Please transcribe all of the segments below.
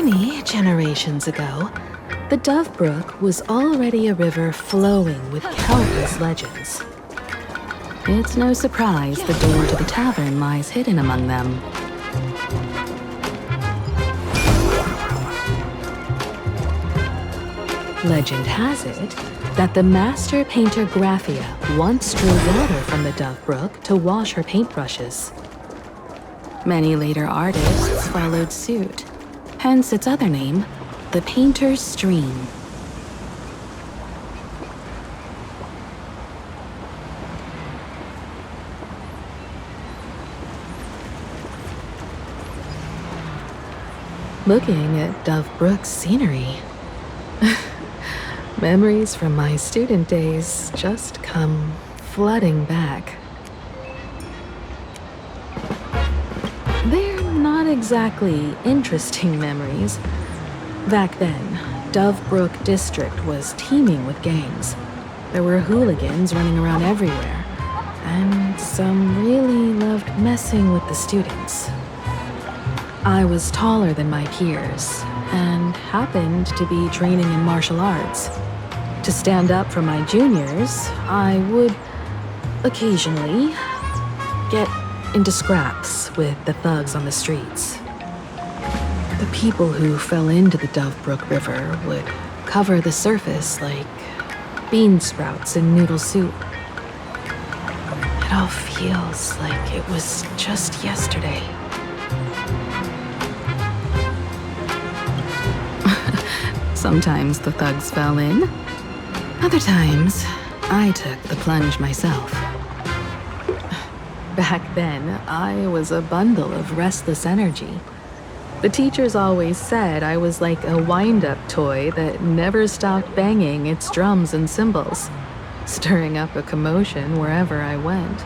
Many generations ago, the Dove Brook was already a river flowing with countless legends. It's no surprise the door to the tavern lies hidden among them. Legend has it that the master painter Graphia once drew water from the Dove Brook to wash her paintbrushes. Many later artists followed suit, hence its other name, the Painter's Stream. Looking at Dove Brook's scenery, memories from my student days just come flooding back. They're not exactly interesting memories. Back then, Dove Brook District was teeming with gangs. There were hooligans running around everywhere, and some really loved messing with the students. I was taller than my peers, and happened to be training in martial arts. To stand up for my juniors, I would occasionally get into scraps with the thugs on the streets. The people who fell into the Dove Brook River would cover the surface like bean sprouts in noodle soup. It all feels like it was just yesterday. Sometimes the thugs fell in. Other times, I took the plunge myself. Back then, I was a bundle of restless energy. The teachers always said I was like a wind-up toy that never stopped banging its drums and cymbals, stirring up a commotion wherever I went.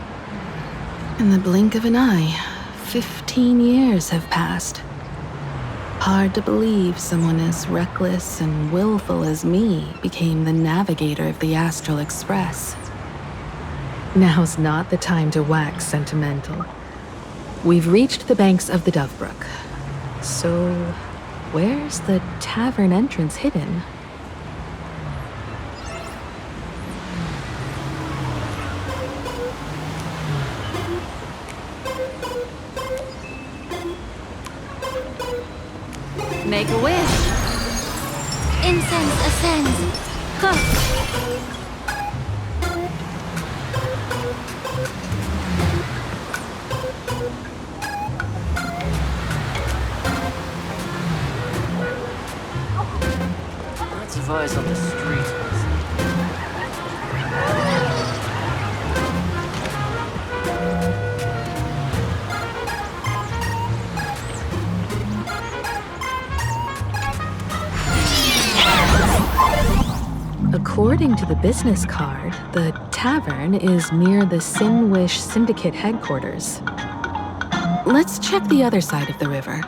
In the blink of an eye, 15 years have passed. Hard to believe someone as reckless and willful as me became the navigator of the Astral Express. Now's not the time to wax sentimental. We've reached the banks of the Dove Brook. So, where's the tavern entrance hidden? Make a wish. Incense ascends. Huh. Lots of eyes on the street. According to the business card, the tavern is near the Sinwish Syndicate headquarters. Let's check the other side of the river.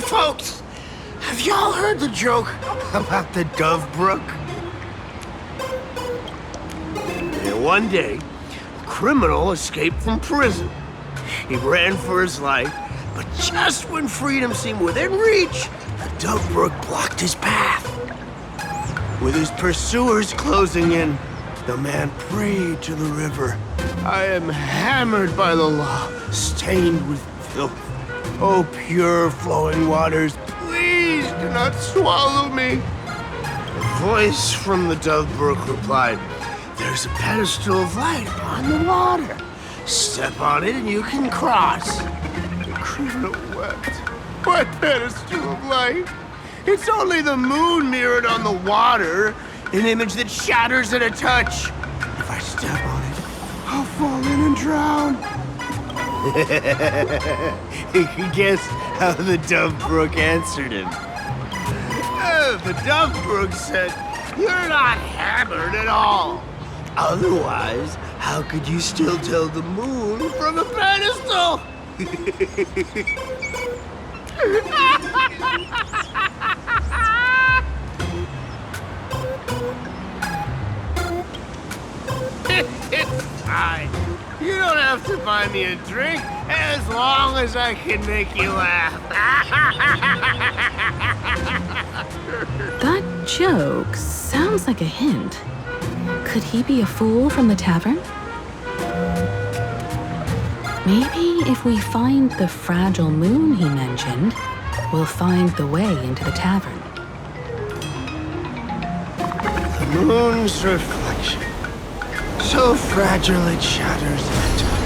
Folks, have y'all heard the joke about the Dove Brook? One day, a criminal escaped from prison. He ran for his life, but just when freedom seemed within reach, the Dove Brook blocked his path. With his pursuers closing in, the man prayed to the river. I am hammered by the law, stained with filth. Oh, pure flowing waters, please do not swallow me. A voice from the Dove Brook replied, there's a pedestal of light upon the water. Step on it and you can cross. The criminal wept. What pedestal of light? It's only the moon mirrored on the water, an image that shatters at a touch. If I step on it, I'll fall in and drown. Guess how the Dove Brook answered him. The Dove Brook said, you're not hammered at all. Otherwise, how could you still tell the moon from a pedestal? It's fine. You don't have to buy me a drink as long as I can make you laugh. That joke sounds like a hint. Could he be a fool from the tavern? Maybe if we find the fragile moon he mentioned, we'll find the way into the tavern. The moon's reflection, so fragile it shatters at touch.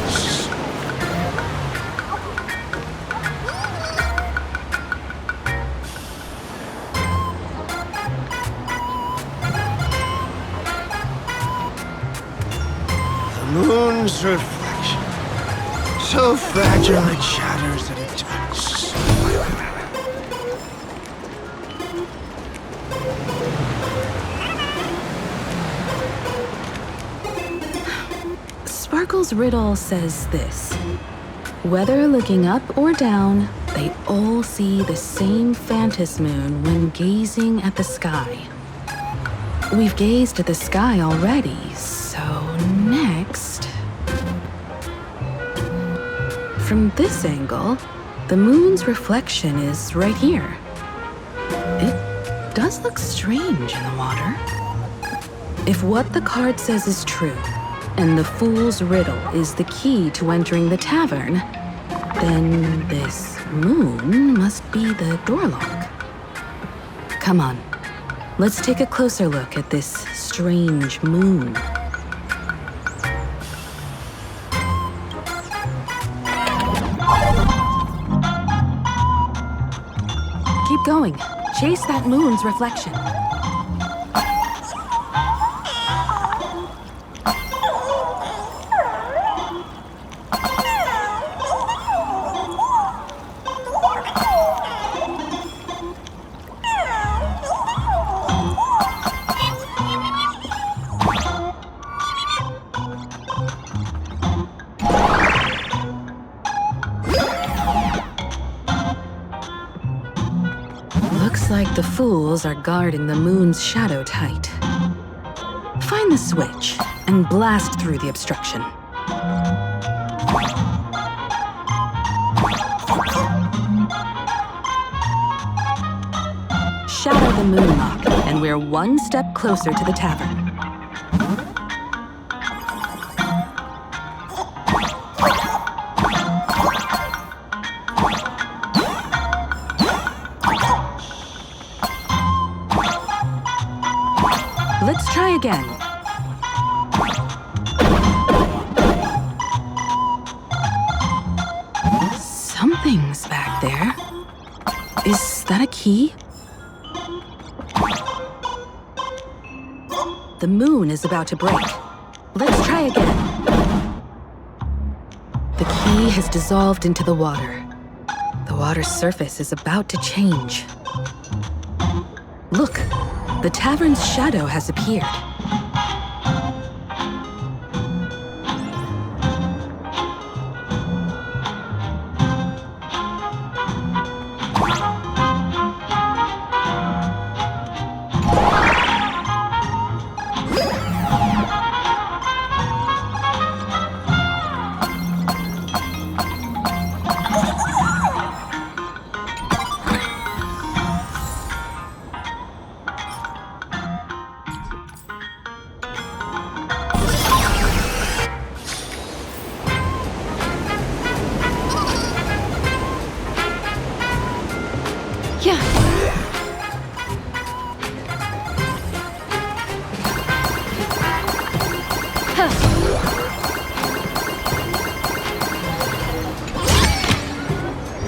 The moon's reflection, so fragile it shatters at a touch. Sparkle's riddle says this. Whether looking up or down, they all see the same phantom moon when gazing at the sky. We've gazed at the sky already, so next... From this angle, the moon's reflection is right here. It does look strange in the water. If what the card says is true, and the fool's riddle is the key to entering the tavern, then this moon must be the door lock. Come on, let's take a closer look at this strange moon. Keep going. Chase that moon's reflection. Looks like the fools are guarding the moon's shadow tight. Find the switch and blast through the obstruction. Shatter the moon lock, and we're one step closer to the tavern. Let's try again. Something's back there. Is that a key? The moon is about to break. Let's try again. The key has dissolved into the water. The water's surface is about to change. Look, the tavern's shadow has appeared. Yeah.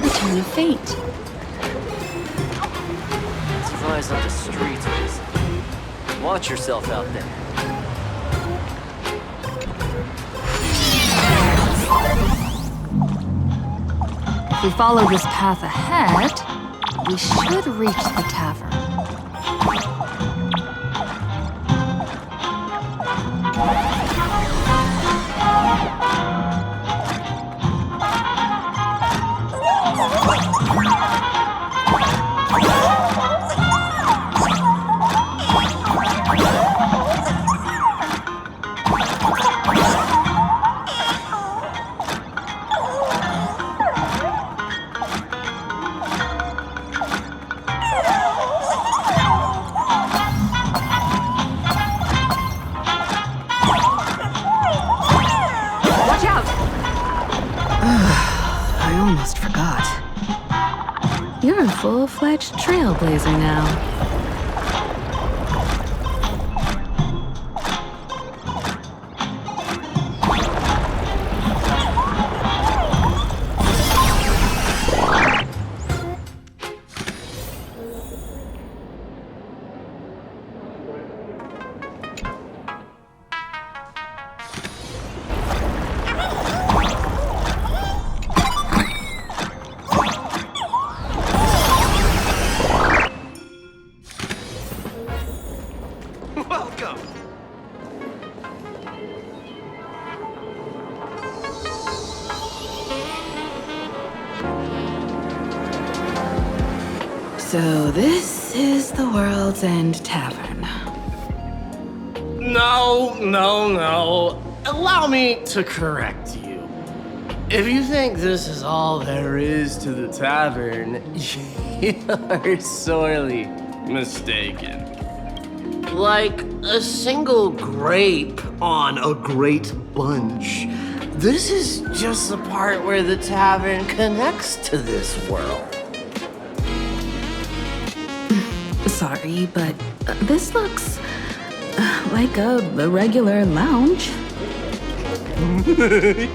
The turn of fate. Survives on the streets, Liz. Watch yourself out there. If we follow this path ahead, we should reach the tavern. Watch out! I almost forgot. You're a full-fledged trailblazer now. Welcome. So this is the World's End Tavern. No. Allow me to correct you. If you think this is all there is to the tavern, you're sorely mistaken. Like a single grape on a great bunch, this is just the part where the tavern connects to this world. Sorry, but this looks like a regular lounge. The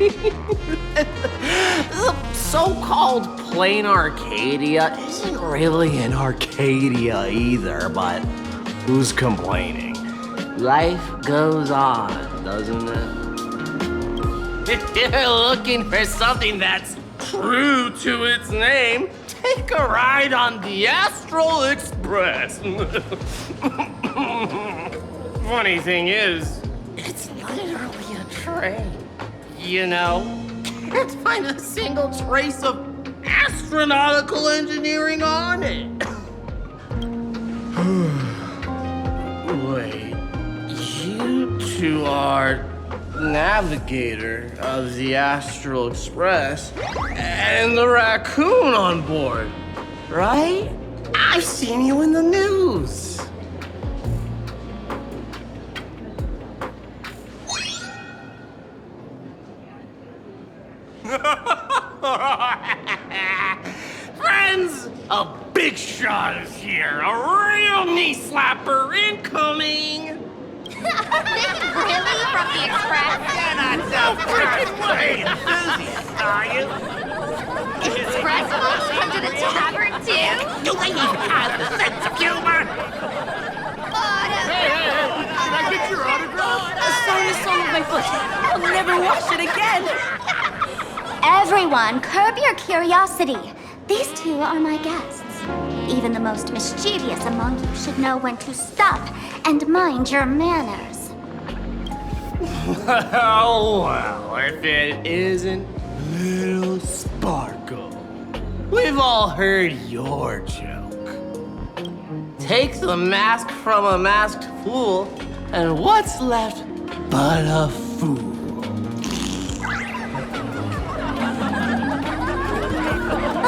so-called Planarcadia isn't really an Arcadia either, but who's complaining? Life goes on, doesn't it? If you're looking for something that's true to its name, take a ride on the Astral Express. Funny thing is, it's literally a train. You know, can't find a single trace of astronautical engineering on it. Wait, you two are navigator of the Astral Express and the raccoon on board, right? I've seen you in the news. Friends, a big shot is here. A real knee slapper incoming. Really? From the Express? You're not so freaking way enthusiast, are you? Express folks come to the tavern too? Do they even have the sense of humor? Can I get your autograph? A song is song with my foot. I'll never wash it again. Everyone, curb your curiosity. These two are my guests. Even the most mischievous among you should know when to stop and mind your manners. Well, if it isn't Little Sparkle. We've all heard your joke. Take the mask from a masked fool, and what's left but a fool?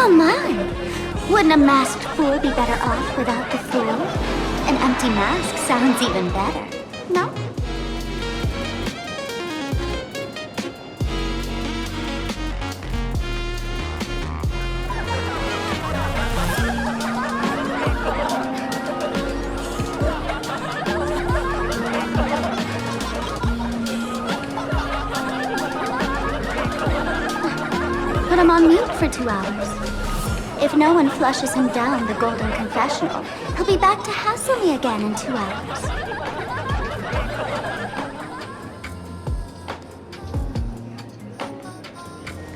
Oh my! Wouldn't a masked fool be better off without the fool? An empty mask sounds even better, no? 2 hours. If no one flushes him down the golden confessional, he'll be back to hassle me again in 2 hours.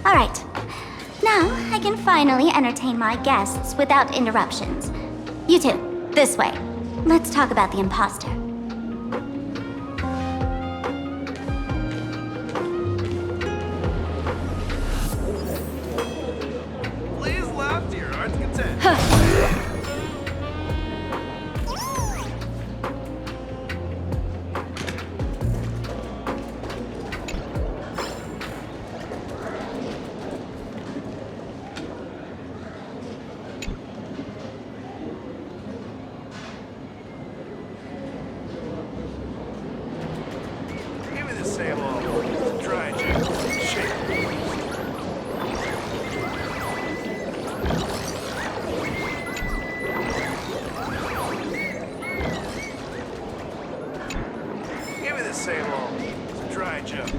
All right. Now I can finally entertain my guests without interruptions. You two, this way. Let's talk about the imposter. Please laugh to your heart's content. Give me the same old dry gin. Shake. Give me the same old dry gin.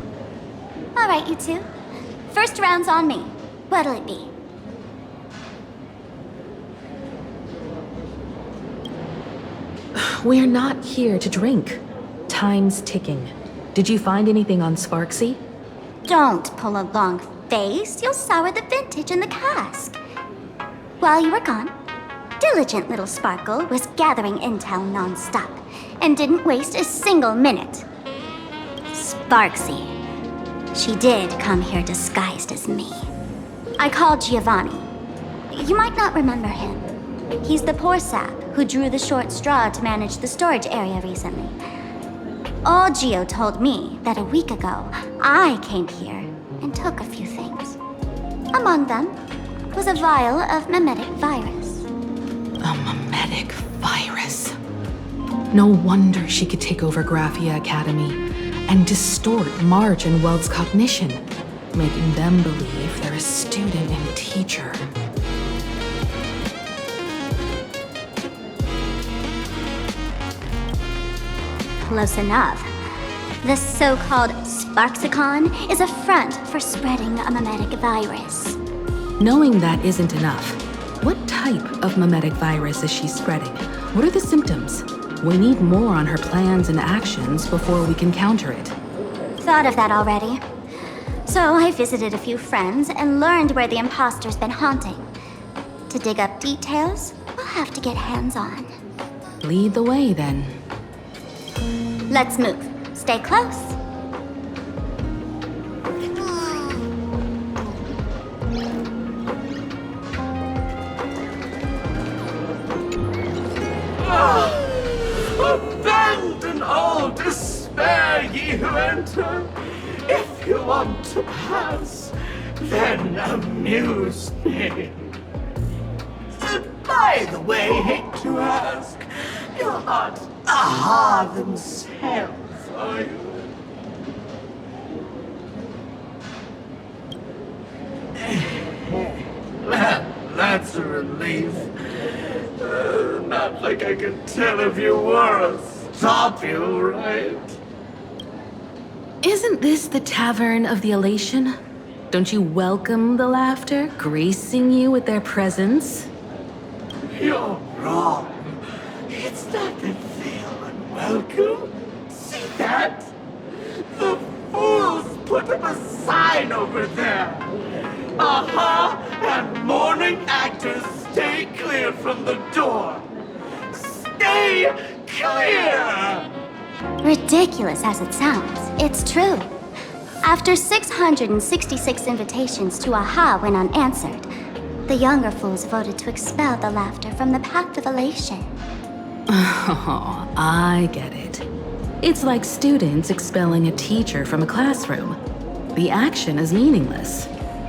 All right, you two. First round's on me. What'll it be? We're not here to drink. Time's ticking. Did you find anything on Sparksy? Don't pull a long face. You'll sour the vintage in the cask. While you were gone, diligent little Sparkle was gathering intel non-stop and didn't waste a single minute. Sparksy. She did come here disguised as me. I called Giovanni. You might not remember him. He's the poor sap who drew the short straw to manage the storage area recently. Old Gio told me that a week ago, I came here and took a few things. Among them was a vial of mimetic virus. A mimetic virus. No wonder she could take over Graphia Academy and distort Marge and Weld's cognition, making them believe they're a student and teacher. Close enough. This so-called Sparksicon is a front for spreading a mimetic virus. Knowing that isn't enough, what type of mimetic virus is she spreading? What are the symptoms? We need more on her plans and actions before we can counter it. Thought of that already. So I visited a few friends and learned where the imposter's been haunting. To dig up details, we'll have to get hands-on. Lead the way, then. Let's move. Stay close. Abandon all despair, ye who enter. If you want to pass, then amuse me. By the way, hate to ask, you're not aha themselves, are you? That's a relief. Not like I could tell if you were or stop you, right? Isn't this the Tavern of the Elation? Don't you welcome the laughter, gracing you with their presence? You're wrong. It's not that feel unwelcome. See that? The fools put up a sign over there. And morning actors stay clear from the door. Stay clear! Ridiculous as it sounds, it's true. After 666 invitations to AHA went unanswered, the younger fools voted to expel the laughter from the path of elation. Oh, I get it. It's like students expelling a teacher from a classroom. The action is meaningless.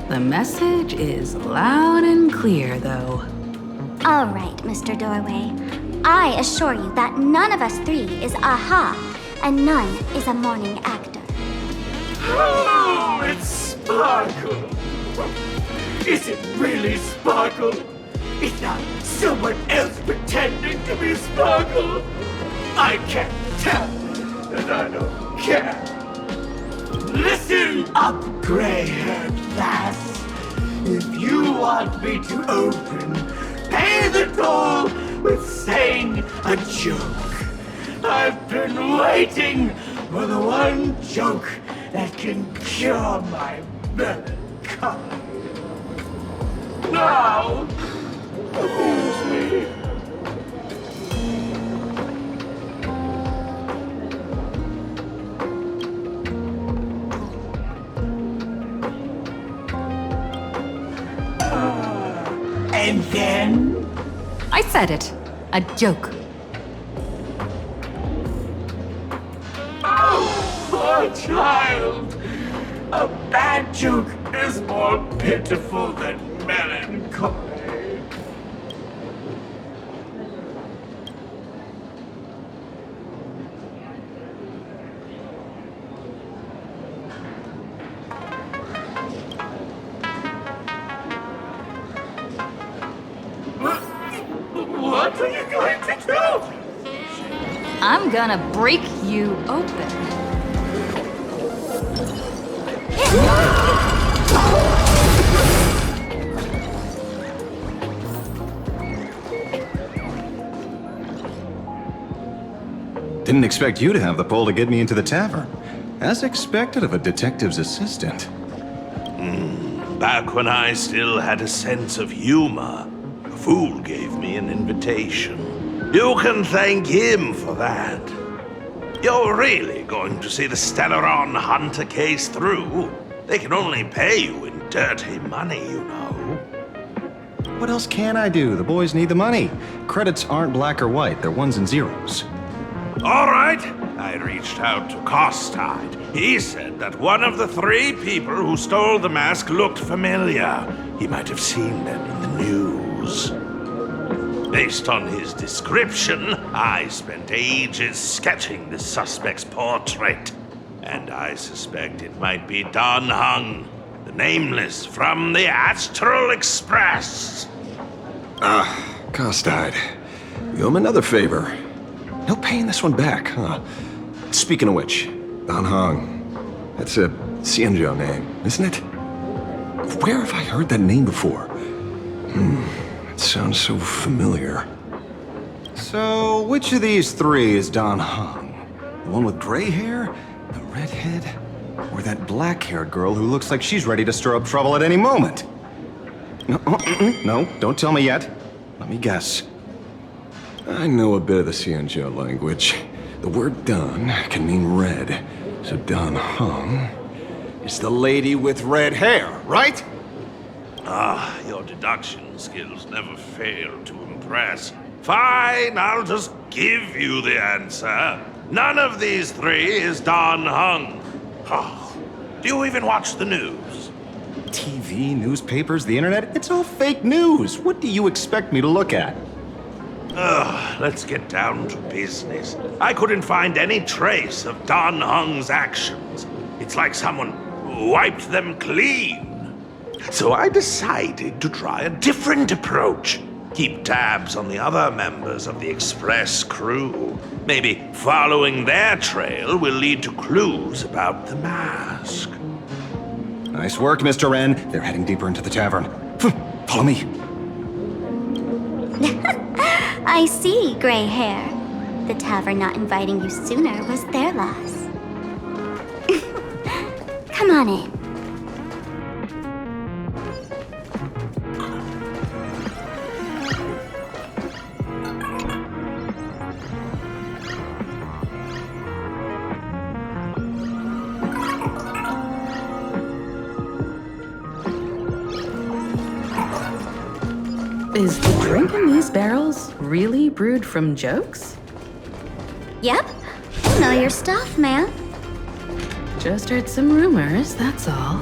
The message is loud and clear, though. All right, Mr. Doorway. I assure you that none of us three is AHA, and none is a morning actor. Oh, it's Sparkle. Is it really Sparkle? Is not someone else pretending to be Sparkle? I can't tell, and I don't care. Listen up, gray-haired lass. If you want me to open, pay the toll with saying a joke. I've been waiting for the one joke that can cure my melancholy. Now, amuse me. And then? I said it. A joke. Oh, poor child. A bad joke is more pitiful than melancholy. What are you going to do? I'm gonna break you open. Didn't expect you to have the pull to get me into the tavern. As expected of a detective's assistant. Back when I still had a sense of humor, a fool gave me an invitation. You can thank him for that. You're really going to see the Stellaron Hunter case through? They can only pay you in dirty money, you know. What else can I do? The boys need the money. Credits aren't black or white, they're ones and zeros. All right. I reached out to Costide. He said that one of the 3 people who stole the mask looked familiar. He might have seen them in the news. Based on his description, I spent ages sketching the suspect's portrait. And I suspect it might be Don Hung, the Nameless from the Astral Express. Costide. You owe him another favor. No paying this one back, huh? Speaking of which, Don Hung. That's a Xianzhou name, isn't it? Where have I heard that name before? It sounds so familiar. So, which of these 3 is Don Hung? The one with gray hair? The redhead? Or that black-haired girl who looks like she's ready to stir up trouble at any moment? No, no, don't tell me yet. Let me guess. I know a bit of the Xianzhou language. The word Don can mean red. So Don Hung is the lady with red hair, right? Your deduction skills never fail to impress. Fine, I'll just give you the answer. None of these 3 is Don Hung. Oh, do you even watch the news? TV, newspapers, the internet, it's all fake news. What do you expect me to look at? Let's get down to business. I couldn't find any trace of Don Hung's actions. It's like someone wiped them clean. So I decided to try a different approach. Keep tabs on the other members of the Express crew. Maybe following their trail will lead to clues about the mask. Nice work, Mr. Wren. They're heading deeper into the tavern. Follow me. I see, gray hair. The tavern not inviting you sooner was their loss. Come on in. Is the drink in these barrels really brewed from jokes? Yep. You know your stuff, man. Just heard some rumors, that's all.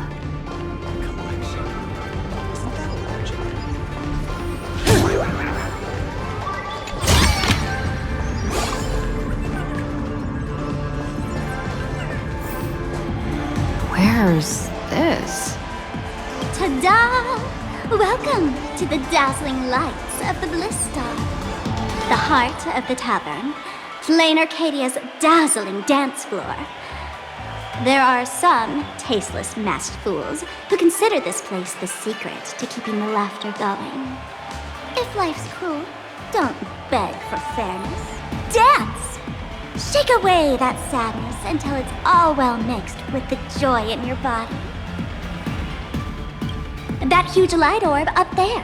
Where's this? Ta-da! Welcome to the dazzling lights of the Bliss Star, the heart of the tavern, Planarcadia's dazzling dance floor. There are some tasteless masked fools who consider this place the secret to keeping the laughter going. If life's cruel, don't beg for fairness. Dance! Shake away that sadness until it's all well mixed with the joy in your body. That huge light orb up there.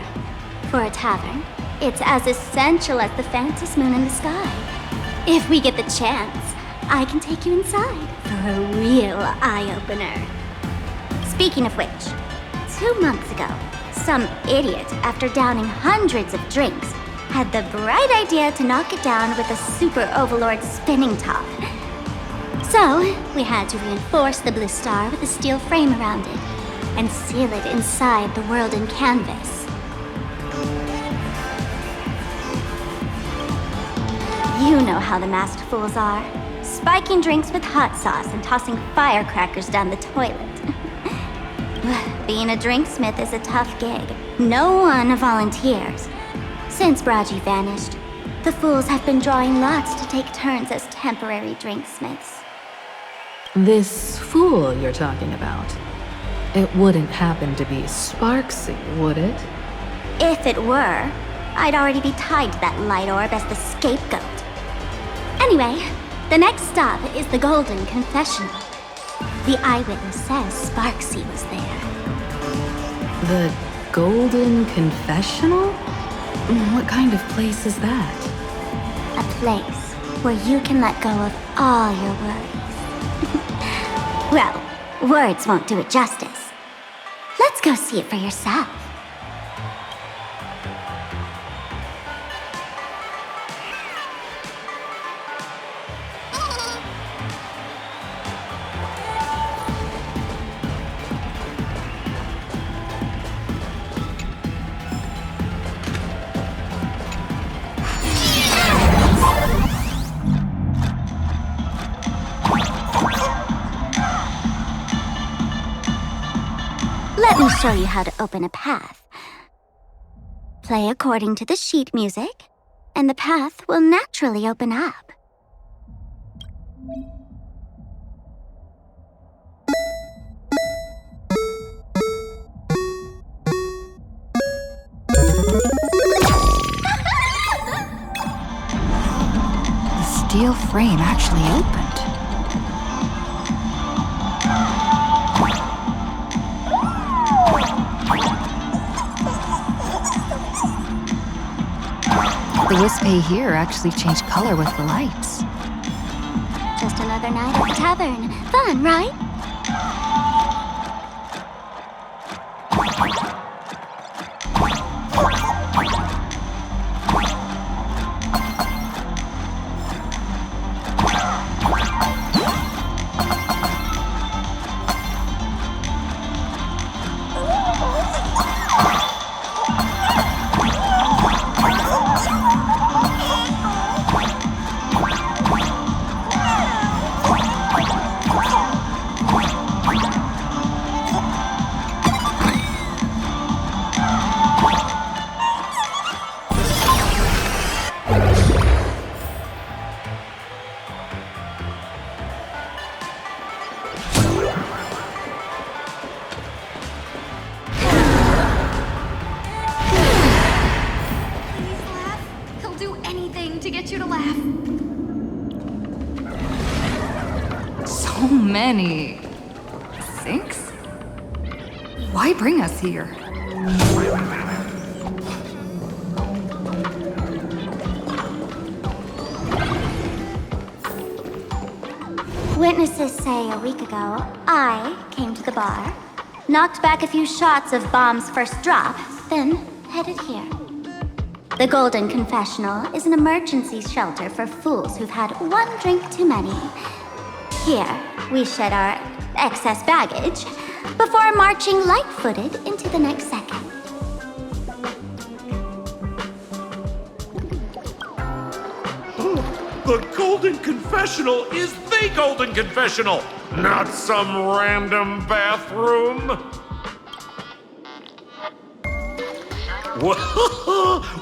For a tavern, it's as essential as the phantom moon in the sky. If we get the chance, I can take you inside for a real eye-opener. Speaking of which, 2 months ago, some idiot, after downing hundreds of drinks, had the bright idea to knock it down with a super overlord spinning top. So, we had to reinforce the blue star with a steel frame around it and seal it inside the world in canvas. You know how the masked fools are. Spiking drinks with hot sauce and tossing firecrackers down the toilet. Being a drinksmith is a tough gig. No one volunteers. Since Braji vanished, the fools have been drawing lots to take turns as temporary drinksmiths. This fool you're talking about, it wouldn't happen to be Sparksy, would it? If it were, I'd already be tied to that light orb as the scapegoat. Anyway, the next stop is the Golden Confessional. The eyewitness says Sparksy was there. The Golden Confessional? What kind of place is that? A place where you can let go of all your worries. Well, words won't do it justice. Let's go see it for yourself. Let me show you how to open a path. Play according to the sheet music, and the path will naturally open up. The steel frame actually opened. The Wispy here actually changed color with the lights. Just another night at the tavern. Fun, right? So many sinks? Why bring us here? Witnesses say a week ago, I came to the bar, knocked back a few shots of Bomb's first drop, then headed here. The Golden Confessional is an emergency shelter for fools who've had one drink too many. Here, we shed our excess baggage before marching light-footed into the next second. The Golden Confessional is the Golden Confessional, not some random bathroom.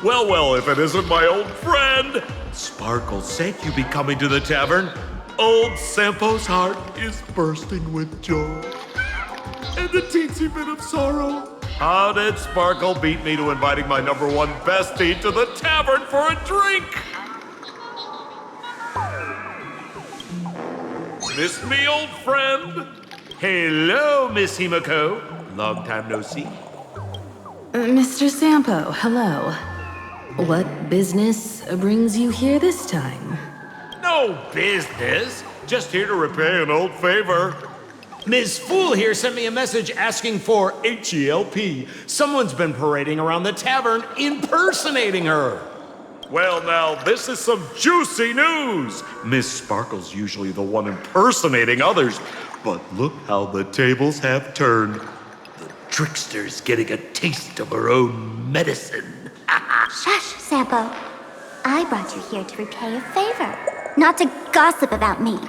Well, if it isn't my old friend. Sparkle said you'd be coming to the tavern. Old Sampo's heart is bursting with joy. And a teensy bit of sorrow. How did Sparkle beat me to inviting my #1 bestie to the tavern for a drink? Miss me, old friend? Hello, Miss Himiko. Long time no see. Mr. Sampo, hello. What business brings you here this time? No business. Just here to repay an old favor. Ms. Fool here sent me a message asking for HELP. Someone's been parading around the tavern impersonating her. Well, now, this is some juicy news. Miss Sparkle's usually the one impersonating others, but look how the tables have turned. The trickster's getting a taste of her own medicine. Shush, Sampo. I brought you here to repay a favor, not to gossip about me.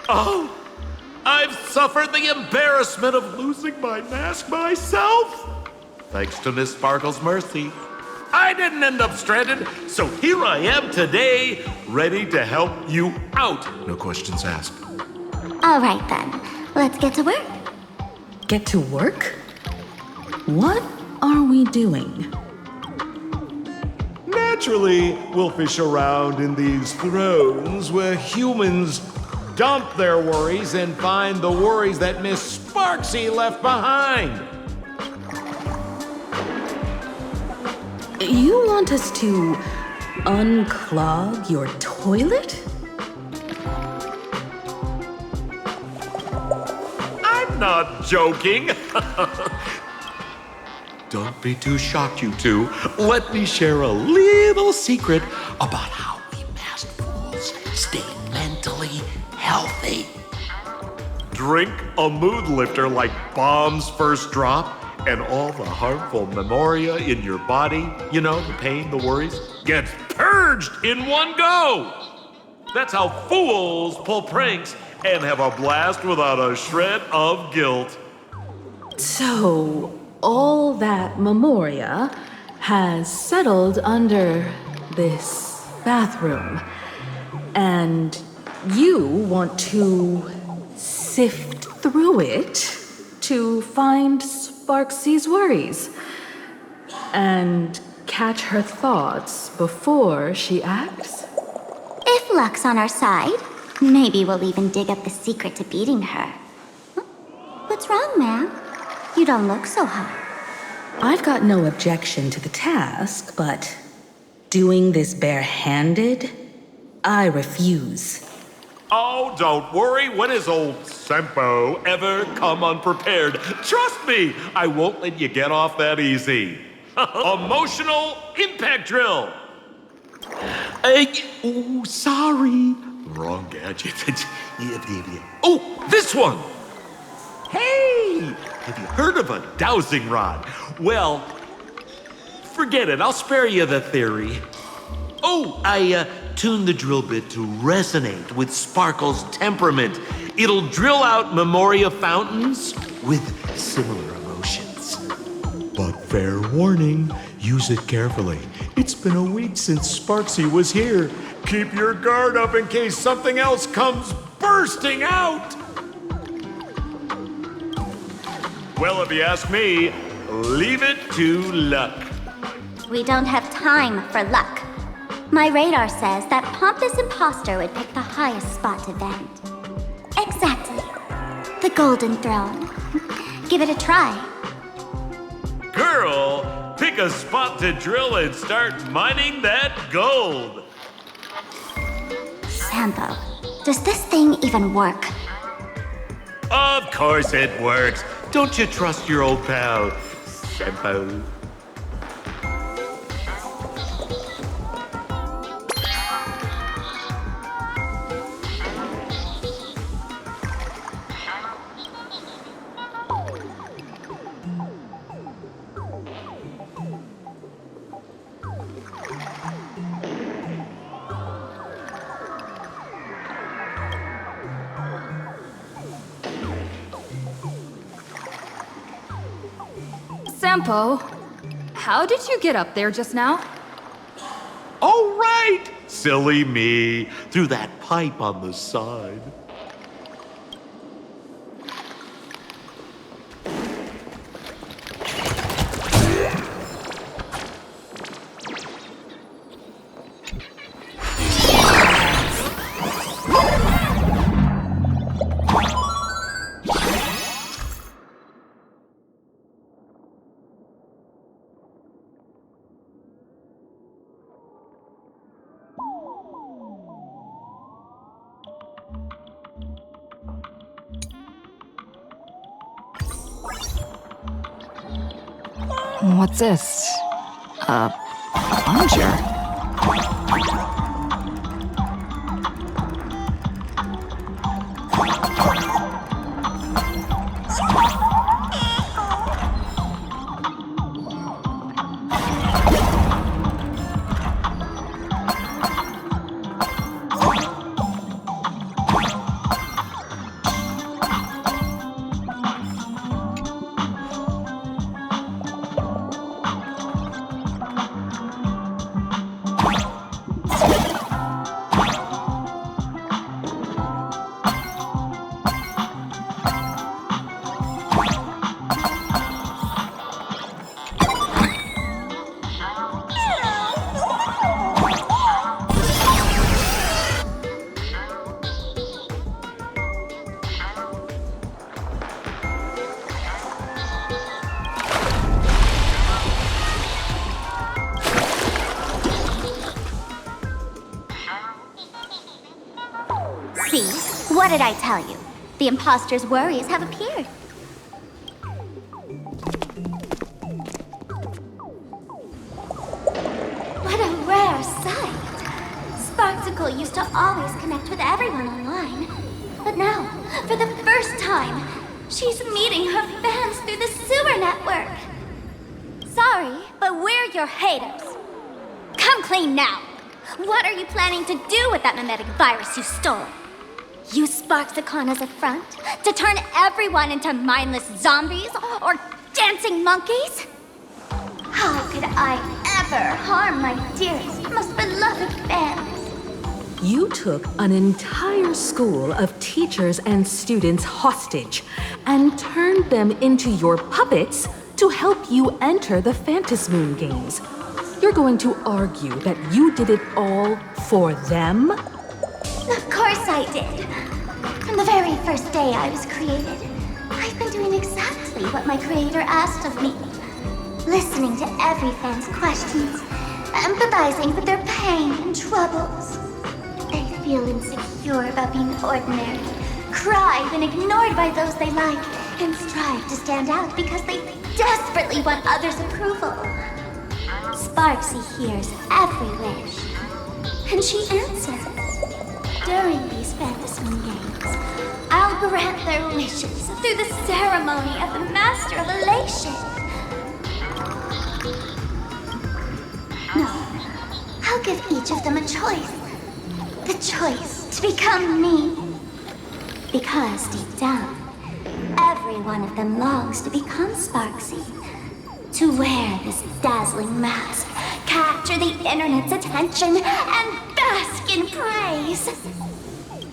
Oh, I've suffered the embarrassment of losing my mask myself. Thanks to Miss Sparkle's mercy, I didn't end up stranded, so here I am today, ready to help you out. No questions asked. All right then, let's get to work. Get to work? What are we doing? Naturally, we'll fish around in these thrones where humans dump their worries and find the worries that Miss Sparksy left behind. You want us to unclog your toilet? I'm not joking. Don't be too shocked, you two. Let me share a little secret about how we masked fools stay mentally healthy. Drink a mood lifter like Bomb's First Drop, and all the harmful memoria in your body, you know, the pain, the worries, gets purged in one go. That's how fools pull pranks and have a blast without a shred of guilt. So, all that memoria has settled under this bathroom. And you want to sift through it to find Sparksy's worries and catch her thoughts before she acts? If luck's on our side, maybe we'll even dig up the secret to beating her. Huh? What's wrong, ma'am? You don't look so hot. I've got no objection to the task, but doing this barehanded, I refuse. Oh, don't worry. When has old Sampo ever come unprepared? Trust me, I won't let you get off that easy. Emotional impact drill. Oh, sorry. Wrong gadget. Oh, this one. Hey, have you heard of a dowsing rod? Well, forget it. I'll spare you the theory. Oh, I tuned the drill bit to resonate with Sparkle's temperament. It'll drill out memoria fountains with similar emotions. But fair warning, use it carefully. It's been a week since Sparksy was here. Keep your guard up in case something else comes bursting out. Well, if you ask me, leave it to luck. We don't have time for luck. My radar says that pompous imposter would pick the highest spot to vent. Exactly. The Golden Throne. Give it a try. Girl, pick a spot to drill and start mining that gold. Sampo, does this thing even work? Of course it works. Don't you trust your old pal, Sampo? Sampo, how did you get up there just now? Oh, right! Silly me. Through that pipe on the side. What's this? A plunger? See? What did I tell you? The imposter's worries have appeared. What a rare sight! Sparksicle used to always connect with everyone online. But now, for the first time, she's meeting her fans through the sewer network. Sorry, but we're your haters. Come clean now! What are you planning to do with that mimetic virus you stole? Use Sparksicon as a front to turn everyone into mindless zombies or dancing monkeys? How could I ever harm my dearest, most beloved fans? You took an entire school of teachers and students hostage and turned them into your puppets to help you enter the Phantasmoon games. You're going to argue that you did it all for them? Of course I did. From the very first day I was created, I've been doing exactly what my creator asked of me. Listening to every fan's questions, empathizing with their pain and troubles. They feel insecure about being ordinary, cry when ignored by those they like, and strive to stand out because they desperately want others' approval. Sparksy hears every wish, and she answers. During these Phantasmoon games, I'll grant their wishes through the ceremony of the Master of Elation. No, I'll give each of them a choice. The choice to become me. Because deep down, every one of them longs to become Sparksy. To wear this dazzling mask, capture the internet's attention, and bask in praise.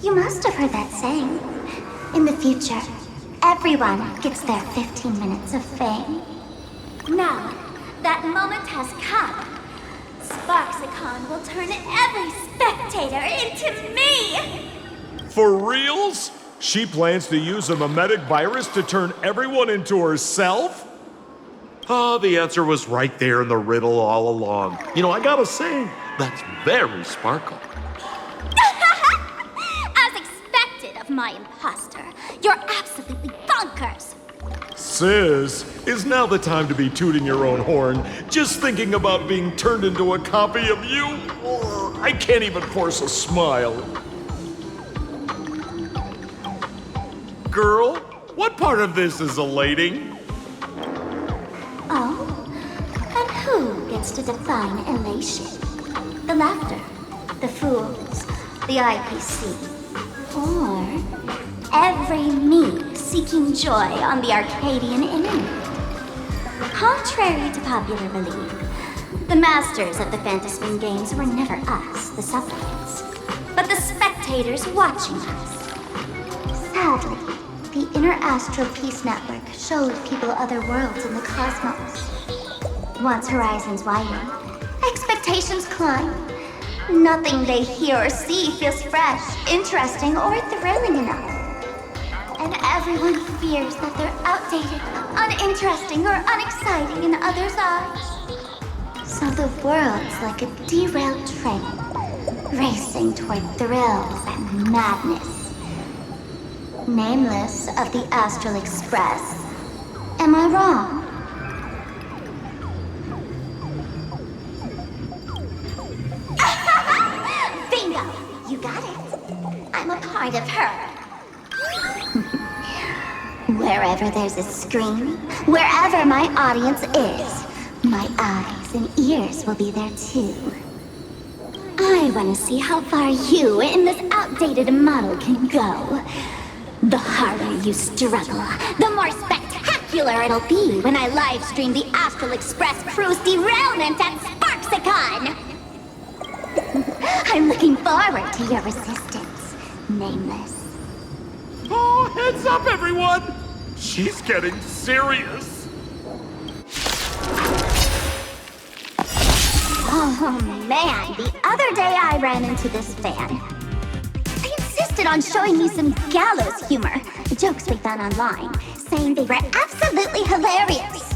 You must have heard that saying. In the future, everyone gets their 15 minutes of fame. Now, that moment has come. Sparksicon will turn every spectator into me! For reals? She plans to use a mimetic virus to turn everyone into herself? Oh, the answer was right there in the riddle all along. You know, I gotta say, that's very Sparkle. As expected of my imposter, you're absolutely bonkers! Sis, is now the time to be tooting your own horn, just thinking about being turned into a copy of you? Oh, I can't even force a smile. Girl, what part of this is elating? Oh? And who gets to define elation? The laughter, the fools, the IPC, or every me seeking joy on the Arcadian internet? Contrary to popular belief, The masters of the Fantasy Games were never us, the supplicants, but the spectators watching us. Sadly, the Inner Astral Peace Network showed people other worlds in the cosmos. Once horizons widen, expectations climb. Nothing they hear or see feels fresh, interesting, or thrilling enough. And everyone fears that they're outdated, uninteresting, or unexciting in others' eyes. So the world's like a derailed train, racing toward thrills and madness. Nameless of the Astral Express. Am I wrong? Bingo! You got it. I'm a part of her. Wherever there's a screen, wherever my audience is, my eyes and ears will be there too. I want to see how far you in this outdated model can go. The harder you struggle, the more spectacular it'll be when I live stream the Astral Express Cruise derailment at Sparksicon! I'm looking forward to your resistance, Nameless. Oh, heads up, everyone! She's getting serious. Oh man, the other day I ran into this fan. They insisted on showing me some gallows humor, jokes we found online, saying they were absolutely hilarious.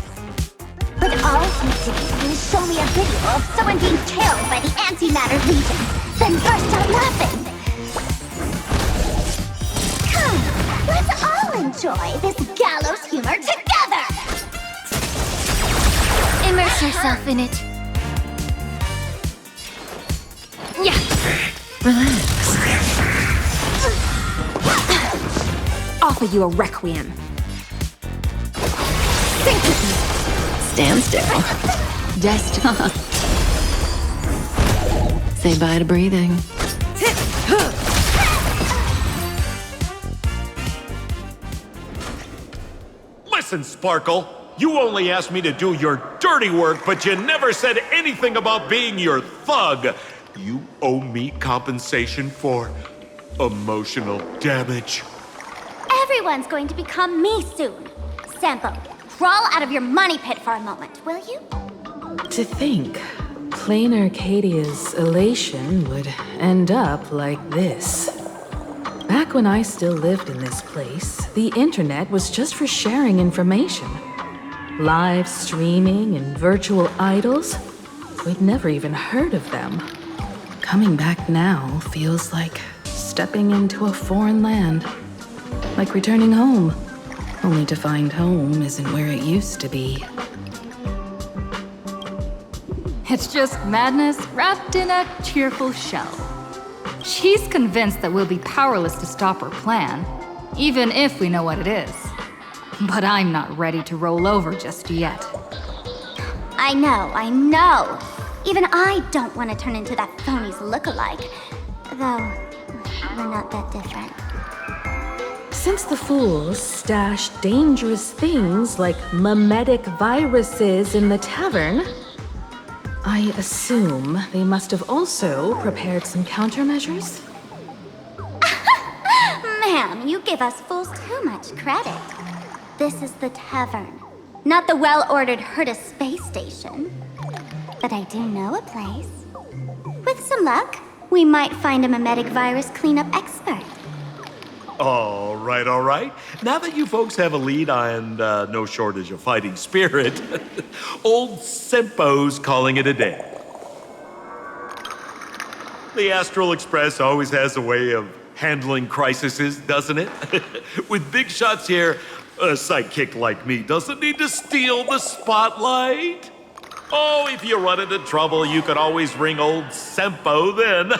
But all he did was show me a video of someone being killed by the Antimatter Legion, then burst out laughing. Come, let's all enjoy this gallows humor together! Immerse yourself in it. Yeah. Relax. Offer you a requiem. Think with me. Stand still. Just say bye to breathing. Listen, Sparkle. You only asked me to do your dirty work, but you never said anything about being your thug. You owe me compensation for emotional damage. Everyone's going to become me soon. Sampo, crawl out of your money pit for a moment, will you? To think, Planarcadia's elation would end up like this. Back when I still lived in this place, the internet was just for sharing information. Live streaming and virtual idols, we'd never even heard of them. Coming back now feels like stepping into a foreign land. Like returning home, only to find home isn't where it used to be. It's just madness wrapped in a cheerful shell. She's convinced that we'll be powerless to stop her plan, even if we know what it is. But I'm not ready to roll over just yet. I know. Even I don't want to turn into that phony's lookalike. Though, we're not that different. Since the fools stash dangerous things like mimetic viruses in the tavern, I assume they must have also prepared some countermeasures? Ma'am, you give us fools too much credit. This is the tavern, not the well-ordered Herta space station. But I do know a place. With some luck, we might find a mimetic virus cleanup expert. All right. Now that you folks have a lead and no shortage of fighting spirit, old Sempo's calling it a day. The Astral Express always has a way of handling crises, doesn't it? With big shots here, a sidekick like me doesn't need to steal the spotlight. Oh, if you run into trouble, you can always ring old Sempo then.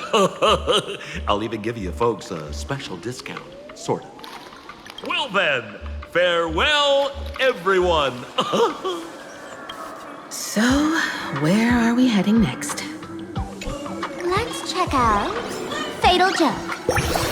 I'll even give you folks a special discount, sort of. Well then, farewell, everyone. So, where are we heading next? Let's check out Fatal Joke.